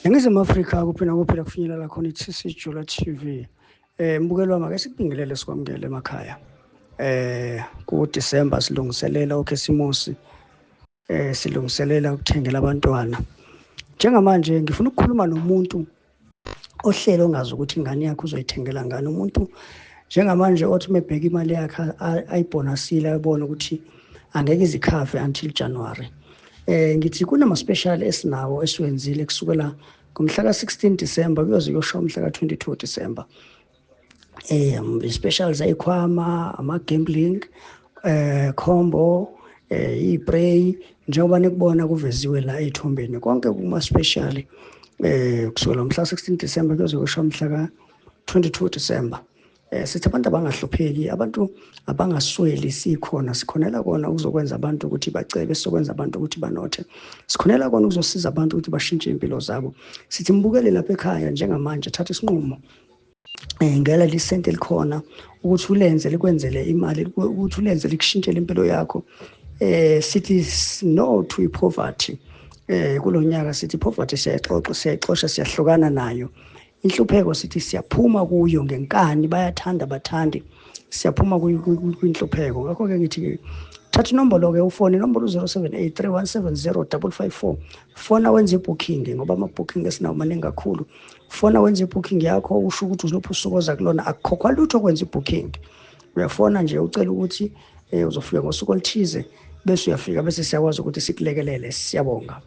Ngizimu Afrika kuphina kufinyelela khona iTC Jula TV. Mbukelo wami ake sikubingelele sikwamukele emakhaya. Ku December silungiselela uKhisimusi. Silungiselela ukuthengela abantwana. Njengamanje ngifuna ukukhuluma nomuntu ohlelo ongazi ukuthi ingane yakhe uzoyithengela ngani. Umuntu njengamanje othi mebheka imali yakhe ayibonasile ayibona ukuthi angeke izikhave until January. Ngithi kunama special esinawo esiwenzile kusukela ngomhla ka-16 December kuyoze kuyosha umhla ka-22 December. Specials ayikhwama, ama-gambling, combo, i-prey, njengoba nikubona kuveziwe la ey'thombeni. Konke kuma-special kusukela ngomhla ka-16 December kuyoze kuyosha umhla ka-22 December. Sithi abantu abangahlupheki, abantu abangasweli sikhona, sikhonela kona ukuzokwenza abantu ukuthi bacebe, sizokwenza abantu ukuthi banothe. Sikhonela kona ukuzosiza abantu ukuthi bashintshe impilo zabo. Sithi mbukele lapha ekhaya njengamanje thatha isinqumo ngela lisente likhona ukuthi ulenze likwenzele imali, ukuthi ulenze likushintshele impilo yakho. Sithi no to poverty. Kulonyaka sithi poverty siyayixosha siyahlukana nayo. Inhlupheko sithi siyaphuma kuyo ngenkani, bayathanda bathandi, siyaphuma kwinhlupheko. Ngakho-ke ngithi thatha inombolo-ke ufone, inombolo 0783170554. Fona wenze ibooking ngoba ama-booking esinawo maningi kakhulu. Fona wenze ibooking yakho, usho ukuthi uziluphi usuku oza kulona, akukhokhwa lutho okwenza ibooking. Uyafona nje ucela ukuthi uzofika ngosuku oluthize bese uyafika bese siyakwazi ukuthi sikulekelele. Siyabonga.